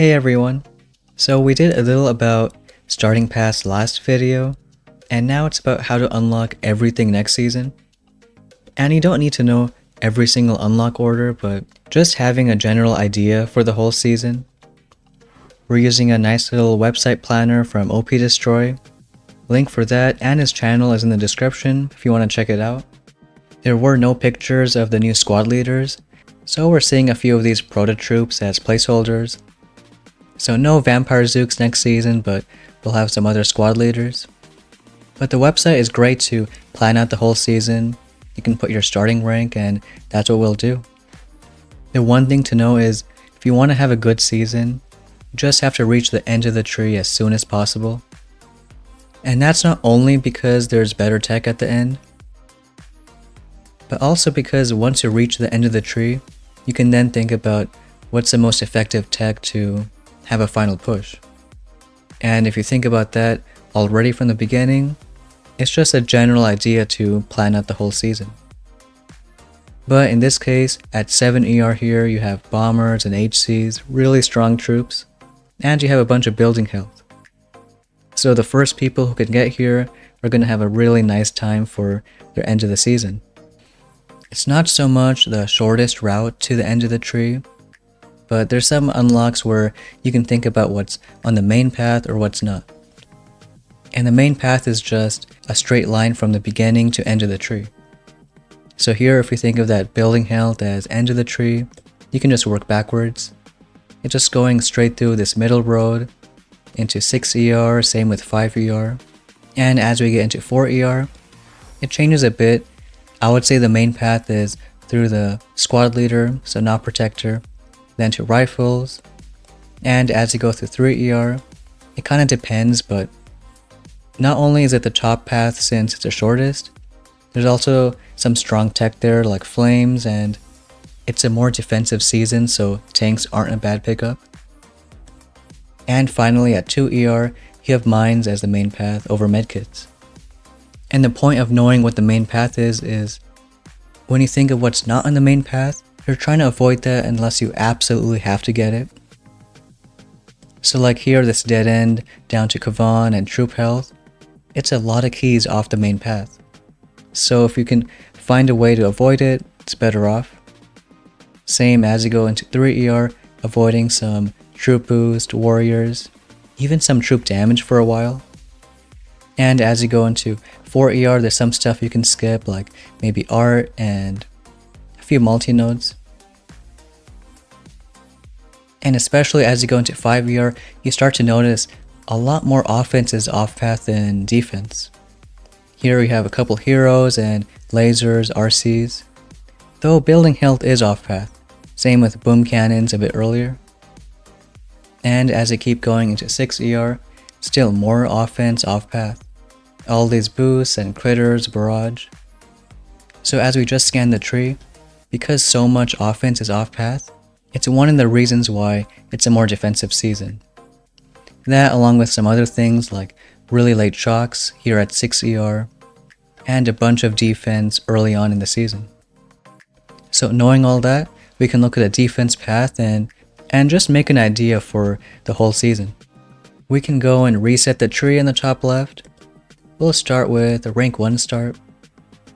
Hey everyone! So we did a little about starting pass last video, and now it's about how to unlock everything next season. And you don't need to know every single unlock order, but just having a general idea for the whole season. We're using a nice little website planner from OP Destroy. Link for that and his channel is in the description if you want to check it out. There were no pictures of the new squad leaders, so we're seeing a few of these proto troops as placeholders. So no Vampire Zooks next season, but we'll have some other squad leaders. But the website is great to plan out the whole season. You can put your starting rank and that's what we'll do. The one thing to know is if you want to have a good season, you just have to reach the end of the tree as soon as possible. And that's not only because there's better tech at the end, but also because once you reach the end of the tree, you can then think about what's the most effective tech to have a final push. And if you think about that already from the beginning, it's just a general idea to plan out the whole season. But in this case, at 7 ER here, you have bombers and HCs, really strong troops, and you have a bunch of building health. So the first people who can get here are going to have a really nice time for their end of the season. It's not so much the shortest route to the end of the tree, but there's some unlocks where you can think about what's on the main path or what's not. And the main path is just a straight line from the beginning to end of the tree. So here, if we think of that building health as end of the tree, you can just work backwards. It's just going straight through this middle road into 6 ER, same with 5 ER. And as we get into 4 ER, it changes a bit. I would say the main path is through the squad leader, so not protector, then to rifles, and as you go through 3 ER, it kind of depends, but not only is it the top path since it's the shortest, there's also some strong tech there like flames, and it's a more defensive season, so tanks aren't a bad pickup. And finally at 2 ER, you have mines as the main path over medkits. And the point of knowing what the main path is when you think of what's not on the main path, you're trying to avoid that unless you absolutely have to get it. So like here, this dead end down to Kavan and troop health, it's a lot of keys off the main path. So if you can find a way to avoid it, it's better off. Same as you go into 3 ER, avoiding some troop boost, warriors, even some troop damage for a while. And as you go into 4 ER, there's some stuff you can skip, like maybe art and a few multi-nodes. And especially as you go into 5 ER, you start to notice a lot more offense is off-path than defense. Here we have a couple heroes and lasers, RCs. Though building health is off-path, same with boom cannons a bit earlier. And as you keep going into 6 ER, still more offense off-path. All these boosts and critters, barrage. So as we just scanned the tree, because so much offense is off-path, it's one of the reasons why it's a more defensive season. That along with some other things like really late shocks here at 6 ER, and a bunch of defense early on in the season. So knowing all that, we can look at a defense path and just make an idea for the whole season. We can go and reset the tree in the top left. We'll start with a rank 1 start.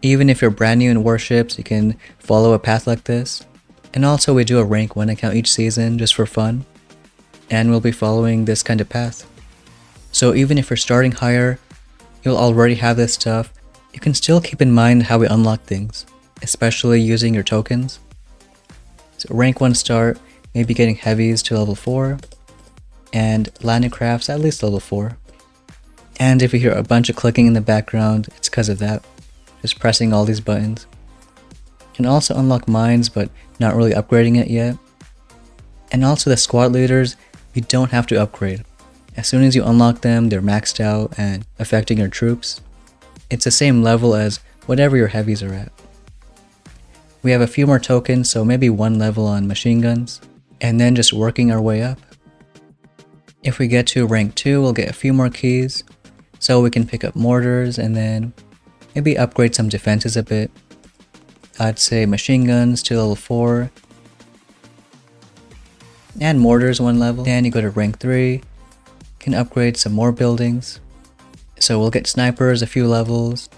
Even if you're brand new in warships, you can follow a path like this. And also we do a rank 1 account each season just for fun. And we'll be following this kind of path. So even if you're starting higher, you'll already have this stuff. You can still keep in mind how we unlock things, especially using your tokens. So rank 1 start, maybe getting heavies to level 4, and landing crafts at least level 4. And if you hear a bunch of clicking in the background, it's because of that. Just pressing all these buttons. You can also unlock mines, but not really upgrading it yet. And also the squad leaders, you don't have to upgrade. As soon as you unlock them, they're maxed out and affecting your troops. It's the same level as whatever your heavies are at. We have a few more tokens, so maybe 1 level on machine guns, and then just working our way up. If we get to rank 2, we'll get a few more keys, so we can pick up mortars and then maybe upgrade some defenses a bit. I'd say machine guns to level 4, and mortars 1 level. Then you go to rank 3, can upgrade some more buildings. So we'll get snipers a few levels,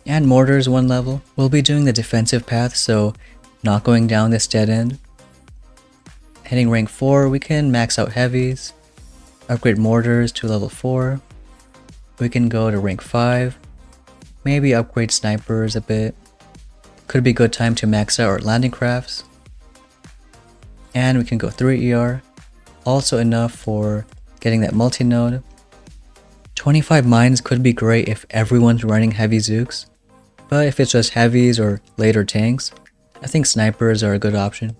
and mortars 1 level. We'll be doing the defensive path, so not going down this dead end. Hitting rank 4, we can max out heavies, upgrade mortars to level 4. We can go to rank 5, maybe upgrade snipers a bit. Could be a good time to max out our landing crafts. And we can go 3 ER, also enough for getting that multi-node. 25 mines could be great if everyone's running heavy Zooks, but if it's just heavies or later tanks, I think snipers are a good option.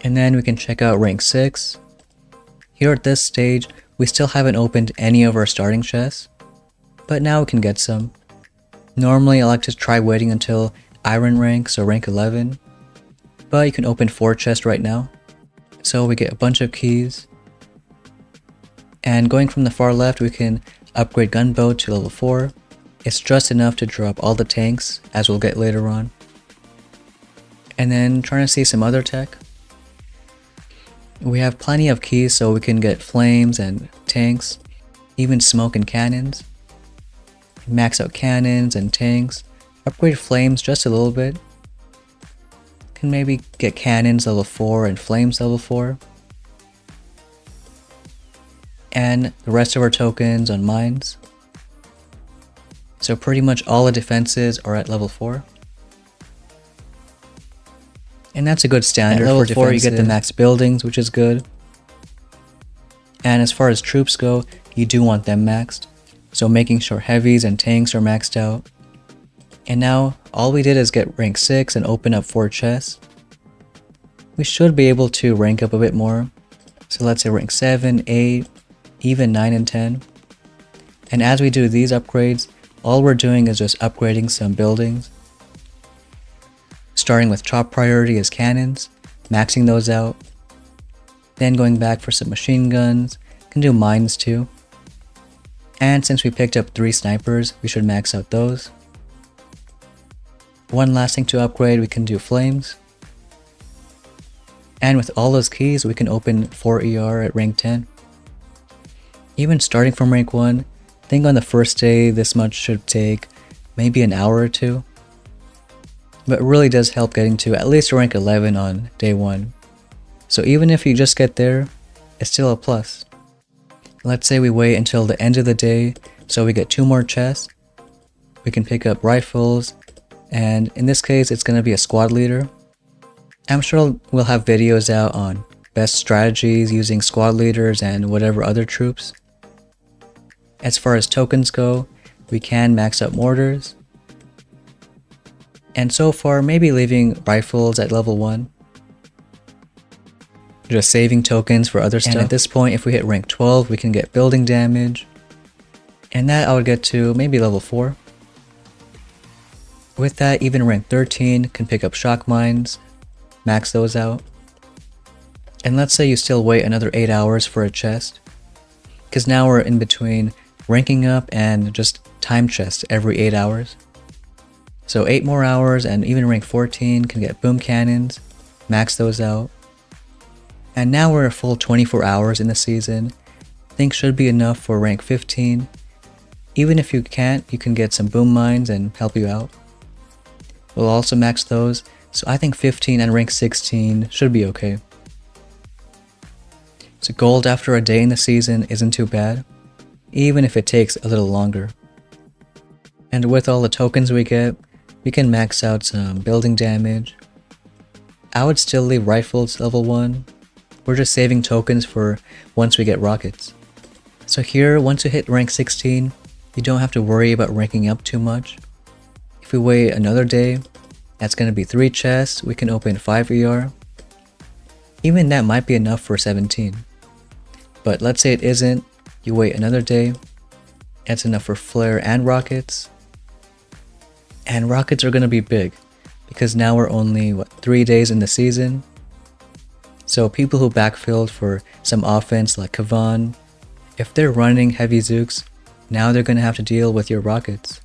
And then we can check out rank 6. Here at this stage, we still haven't opened any of our starting chests, but now we can get some. Normally I like to try waiting until iron rank, so rank 11, but you can open 4 chests right now. So we get a bunch of keys. And going from the far left, we can upgrade gunboat to level 4. It's just enough to drop all the tanks, as we'll get later on. And then trying to see some other tech. We have plenty of keys, so we can get flames and tanks, even smoke and cannons. Max out cannons and tanks, upgrade flames just a little bit. Can maybe get cannons level 4 and flames level 4. And the rest of our tokens on mines. So pretty much all the defenses are at level 4. And that's a good standard. At level 4 you get the max buildings, which is good. And as far as troops go, you do want them maxed. So making sure heavies and tanks are maxed out. And now all we did is get rank 6 and open up 4 chests. We should be able to rank up a bit more. So let's say rank 7, 8, even 9 and 10. And as we do these upgrades, all we're doing is just upgrading some buildings. Starting with top priority is cannons, maxing those out. Then going back for some machine guns, can do mines too. And since we picked up 3 snipers, we should max out those. One last thing to upgrade, we can do flames. And with all those keys, we can open 4 ER at rank 10. Even starting from rank 1, I think on the first day this much should take maybe an hour or 2. But it really does help getting to at least rank 11 on day 1. So even if you just get there, it's still a plus. Let's say we wait until the end of the day, so we get 2 more chests. We can pick up rifles, and in this case it's going to be a squad leader. I'm sure we'll have videos out on best strategies using squad leaders and whatever other troops. As far as tokens go, we can max out mortars. And so far, maybe leaving rifles at level 1. Just saving tokens for other stuff. And at this point, if we hit rank 12, we can get building damage. And that I would get to maybe level 4. With that, even rank 13 can pick up shock mines, max those out. And let's say you still wait another 8 hours for a chest. Because now we're in between ranking up and just time chests every 8 hours. So 8 more hours and even rank 14 can get boom cannons, max those out. And now we're a full 24 hours in the season. I think should be enough for rank 15. Even if you can't, you can get some boom mines and help you out. We'll also max those, so I think 15 and rank 16 should be okay. So gold after a day in the season isn't too bad, even if it takes a little longer. And with all the tokens we get, we can max out some building damage. I would still leave rifles level 1. We're just saving tokens for once we get rockets. So here, once you hit rank 16, you don't have to worry about ranking up too much. If we wait another day, that's going to be 3 chests, we can open 5 ER. Even that might be enough for 17. But let's say it isn't, you wait another day, that's enough for flare and rockets. And rockets are going to be big, because now we're only, 3 days in the season. So people who backfilled for some offense like Kavan, if they're running heavy Zooks, now they're going to have to deal with your rockets.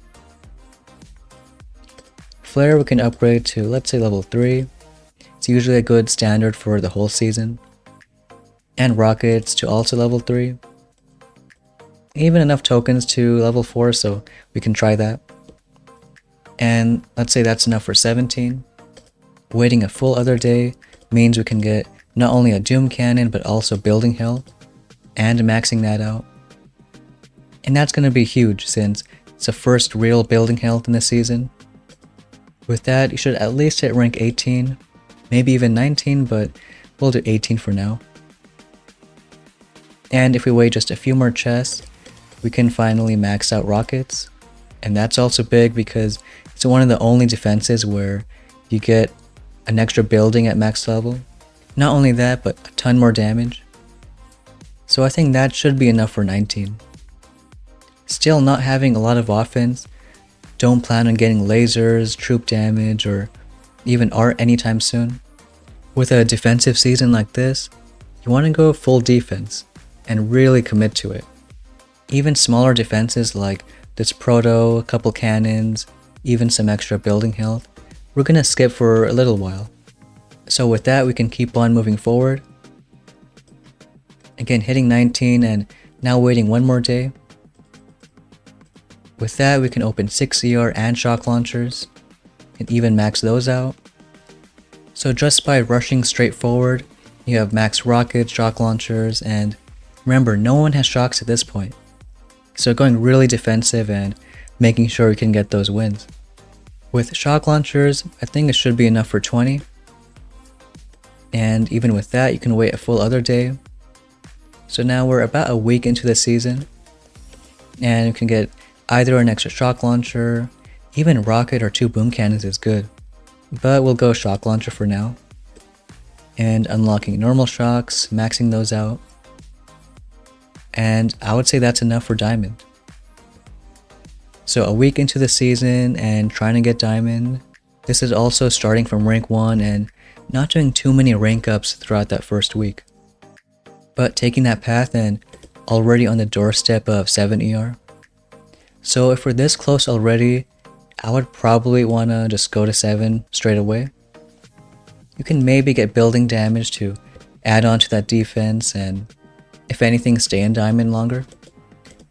Flare we can upgrade to, let's say, level 3. It's usually a good standard for the whole season. And rockets to also level 3. Even enough tokens to level 4, so we can try that. And let's say that's enough for 17. Waiting a full other day means we can get not only a Doom Cannon but also building health and maxing that out. And that's going to be huge since it's the first real building health in the season. With that, you should at least hit rank 18, maybe even 19, but we'll do 18 for now. And if we wait just a few more chests, we can finally max out rockets. And that's also big because it's one of the only defenses where you get an extra building at max level. Not only that, but a ton more damage. So I think that should be enough for 19. Still not having a lot of offense, don't plan on getting lasers, troop damage, or even art anytime soon. With a defensive season like this, you want to go full defense and really commit to it. Even smaller defenses like this proto, a couple cannons, even some extra building health, we're gonna skip for a little while. So with that, we can keep on moving forward. Again, hitting 19 and now waiting one more day. With that, we can open 6 ER and shock launchers and even max those out. So just by rushing straight forward, you have max rockets, shock launchers, and remember, no one has shocks at this point. So going really defensive and making sure you can get those wins. With shock launchers, I think it should be enough for 20. And even with that, you can wait a full other day. So now we're about a week into the season. And you can get either an extra shock launcher, even rocket or 2 boom cannons is good. But we'll go shock launcher for now. And unlocking normal shocks, maxing those out. And I would say that's enough for diamond. So a week into the season and trying to get diamond. This is also starting from rank 1 and not doing too many rank ups throughout that first week. But taking that path and already on the doorstep of 7 ER. So if we're this close already, I would probably want to just go to 7 straight away. You can maybe get building damage to add on to that defense and if anything stay in diamond longer.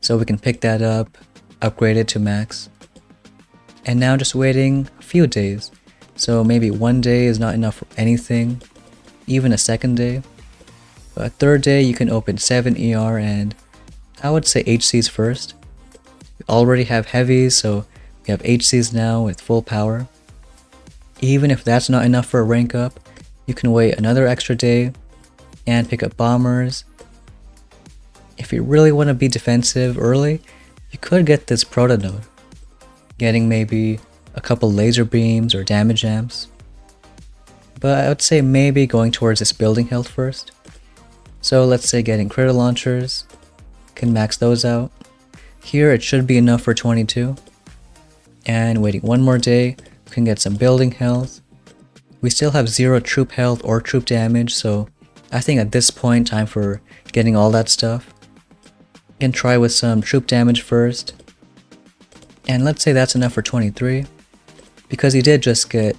So we can pick that up, upgrade it to max. And now just waiting a few days. So maybe one day is not enough for anything, even a second day. But a third day you can open 7 ER and I would say HCs first. We already have heavies, so we have HCs now with full power. Even if that's not enough for a rank up, you can wait another extra day and pick up bombers. If you really want to be defensive early, you could get this proto node, getting maybe a couple laser beams or damage amps. But I would say maybe going towards this building health first. So let's say getting critter launchers, can max those out. Here it should be enough for 22. And waiting one more day, we can get some building health. We still have 0 troop health or troop damage, so I think at this point time for getting all that stuff. Can try with some troop damage first. And let's say that's enough for 23. Because you did just get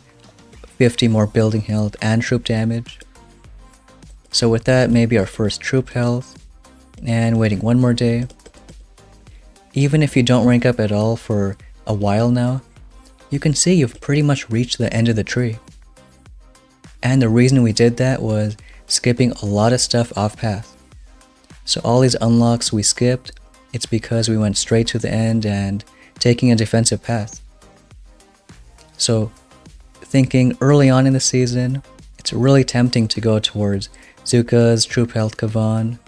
50 more building health and troop damage. So with that, maybe our first troop health. And waiting one more day. Even if you don't rank up at all for a while now, you can see you've pretty much reached the end of the tree. And the reason we did that was skipping a lot of stuff off path. So all these unlocks we skipped, it's because we went straight to the end and taking a defensive path. So thinking early on in the season, it's really tempting to go towards Zuka's, Troop Health Kavan,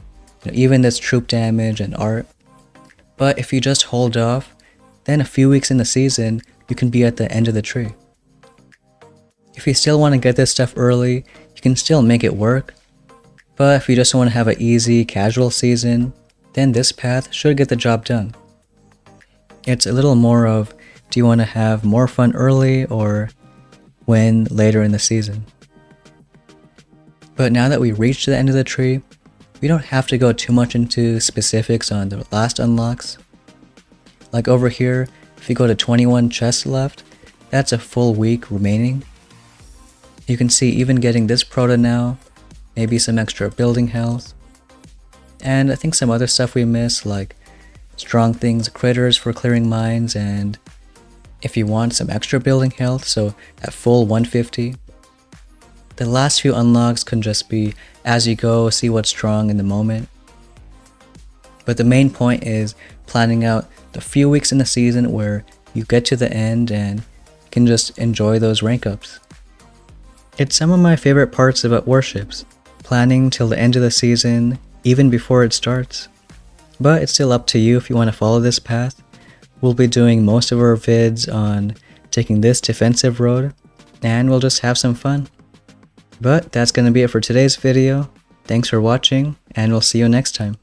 even this troop damage and art. But if you just hold off, then a few weeks in the season, you can be at the end of the tree. If you still want to get this stuff early, you can still make it work. But if you just want to have an easy, casual season, then this path should get the job done. It's a little more of, do you want to have more fun early or win later in the season? But now that we reached the end of the tree, we don't have to go too much into specifics on the last unlocks. Like over here, if you go to 21 chests left, that's a full week remaining. You can see even getting this Proto now, maybe some extra building health, and I think some other stuff we missed like strong things, critters for clearing mines, and if you want some extra building health, so at full 150. The last few unlocks can just be as you go, see what's strong in the moment. But the main point is planning out the few weeks in the season where you get to the end and you can just enjoy those rank ups. It's some of my favorite parts about Warships, planning till the end of the season, even before it starts. But it's still up to you if you want to follow this path. We'll be doing most of our vids on taking this defensive road, and we'll just have some fun. But that's going to be it for today's video. Thanks for watching, and we'll see you next time.